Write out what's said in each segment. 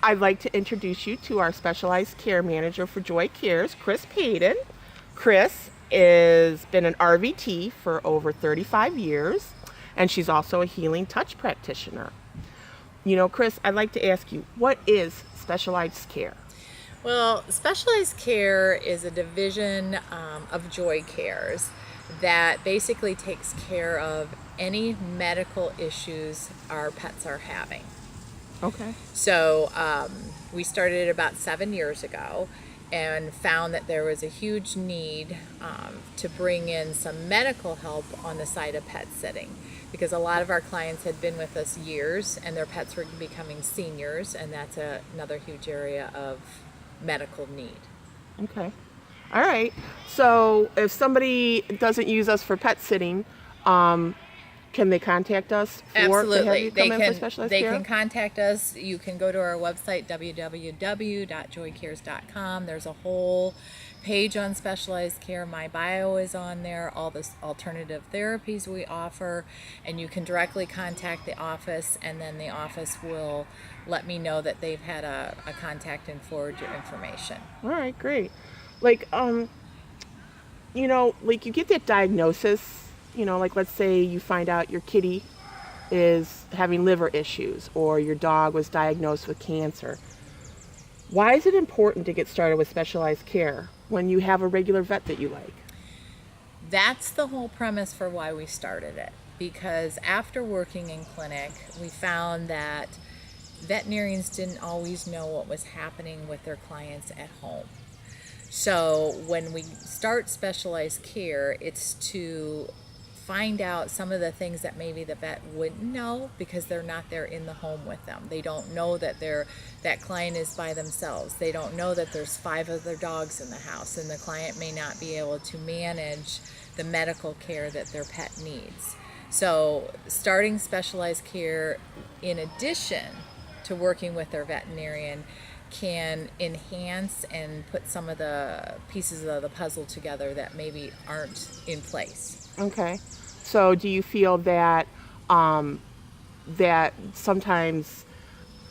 I'd like to introduce you to our specialized care manager for JoyCares, Kris Payden. Kris has been an RVT for over 35 years, and she's also a healing touch practitioner. You know, Kris, I'd like to ask you, what is specialized care? Well, specialized care is a division of JoyCares that basically takes care of any medical issues our pets are having. Okay. So we started about 7 years ago and found that there was a huge need to bring in some medical help on the side of pet sitting, because a lot of our clients had been with us years and their pets were becoming seniors, and that's another huge area of medical need. Okay. All right. So if somebody doesn't use us for pet sitting, can they contact us to have Absolutely. you come in for specialized They care? can contact us. You can go to our website, www.joycares.com. There's a whole page on specialized care. My bio is on there, all the alternative therapies we offer, and you can directly contact the office, and then the office will let me know that they've had a contact and forward your information. All right, great. Like, like you get that diagnosis, like let's say you find out your kitty is having liver issues or your dog was diagnosed with cancer. Why is it important to get started with specialized care when you have a regular vet that you like? That's the whole premise for why we started it, because after working in clinic, we found that veterinarians didn't always know what was happening with their clients at home. So when we start specialized care, it's to find out some of the things that maybe the vet wouldn't know because they're not there in the home with them. They don't know that that client is by themselves. They don't know that there's 5 other dogs in the house, and the client may not be able to manage the medical care that their pet needs. So starting specialized care in addition to working with their veterinarian can enhance and put some of the pieces of the puzzle together that maybe aren't in place. Okay. So do you feel that that sometimes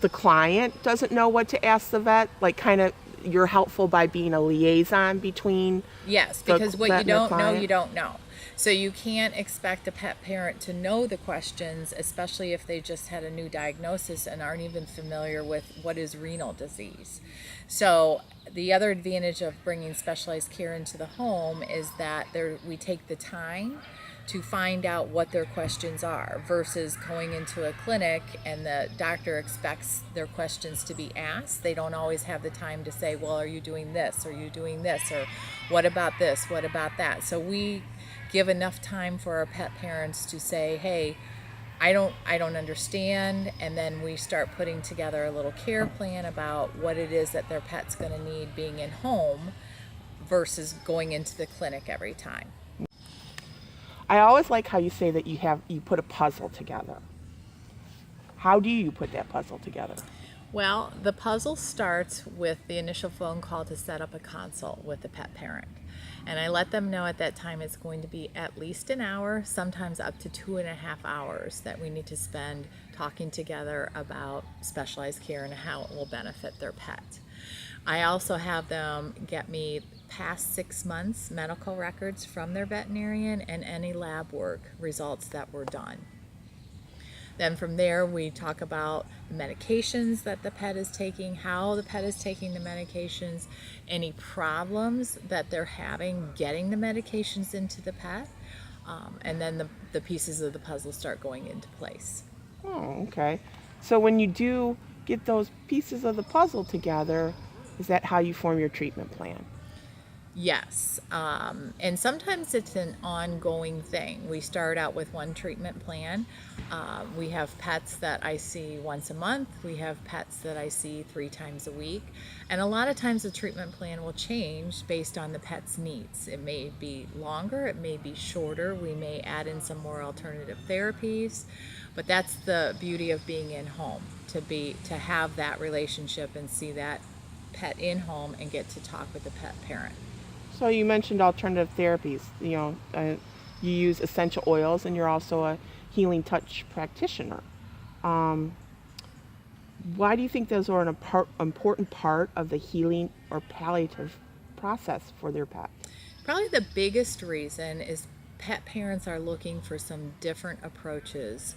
the client doesn't know what to ask the vet? Like kind of you're helpful by being a liaison between Yes, the because what vet you and the don't know, client? you don't know. So you can't expect a pet parent to know the questions, especially if they just had a new diagnosis and aren't even familiar with what is renal disease. So the other advantage of bringing specialized care into the home is that we take the time to find out what their questions are versus going into a clinic and the doctor expects their questions to be asked. They don't always have the time to say, well, are you doing this? Are you doing this? Or what about this? What about that? So we give enough time for our pet parents to say, hey, I don't understand, and then we start putting together a little care plan about what it is that their pet's going to need being in home versus going into the clinic every time. I always like how you say that you put a puzzle together. How do you put that puzzle together? Well, the puzzle starts with the initial phone call to set up a consult with the pet parent. And I let them know at that time it's going to be at least an hour, sometimes up to 2.5 hours that we need to spend talking together about specialized care and how it will benefit their pet. I also have them get me past 6 months medical records from their veterinarian and any lab work results that were done. Then from there, we talk about the medications that the pet is taking, how the pet is taking the medications, any problems that they're having getting the medications into the pet, and then the pieces of the puzzle start going into place. Oh, okay. So when you do get those pieces of the puzzle together, is that how you form your treatment plan? Yes, and sometimes it's an ongoing thing. We start out with one treatment plan. We have pets that I see once a month. We have pets that I see 3 times a week. And a lot of times the treatment plan will change based on the pet's needs. It may be longer, it may be shorter. We may add in some more alternative therapies. But that's the beauty of being in home, to have that relationship and see that pet in home and get to talk with the pet parent. So you mentioned alternative therapies. You use essential oils, and you're also a healing touch practitioner. Why do you think those are an important part of the healing or palliative process for their pet? Probably the biggest reason is pet parents are looking for some different approaches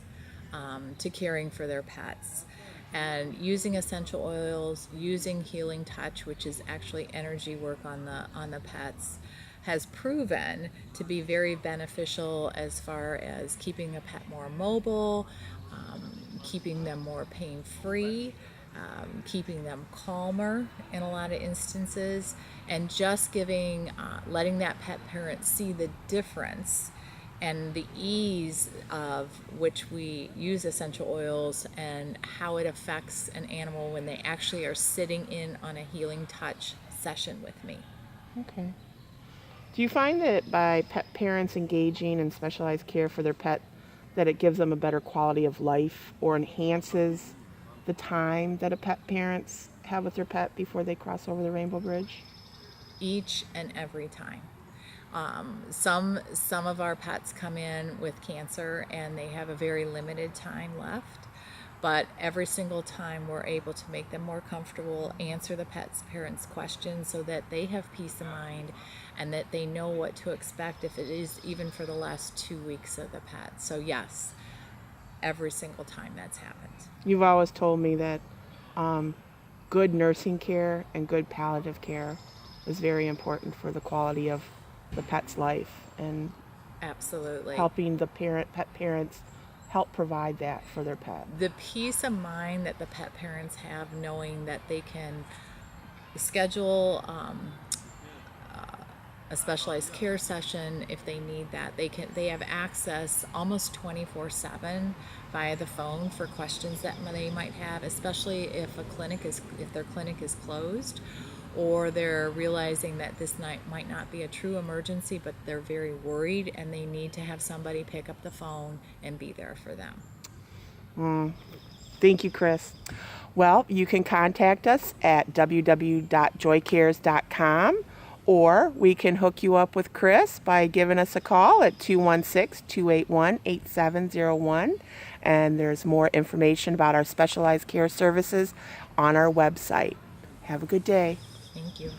to caring for their pets. And using essential oils, using healing touch, which is actually energy work on the pets, has proven to be very beneficial as far as keeping the pet more mobile, keeping them more pain-free, keeping them calmer in a lot of instances, and just letting that pet parent see the difference and the ease of which we use essential oils and how it affects an animal when they actually are sitting in on a healing touch session with me. Okay. Do you find that by pet parents engaging in specialized care for their pet, that it gives them a better quality of life or enhances the time that a pet parents have with their pet before they cross over the Rainbow Bridge? Each and every time. Some of our pets come in with cancer and they have a very limited time left, but every single time we're able to make them more comfortable, answer the pet's parents' questions so that they have peace of mind and that they know what to expect if it is even for the last 2 weeks of the pet. So yes, every single time that's happened. You've always told me that good nursing care and good palliative care is very important for the quality of the pet's life, and Absolutely. helping the pet parents help provide that for their pet. The peace of mind that the pet parents have knowing that they can schedule a specialized care session if they need that. They have access almost 24/7 via the phone for questions that they might have, especially if their clinic is closed, or they're realizing that this might not be a true emergency, but they're very worried and they need to have somebody pick up the phone and be there for them. Thank you, Kris. Well, you can contact us at www.joycares.com, or we can hook you up with Kris by giving us a call at 216-281-8701. And there's more information about our specialized care services on our website. Have a good day. Thank you.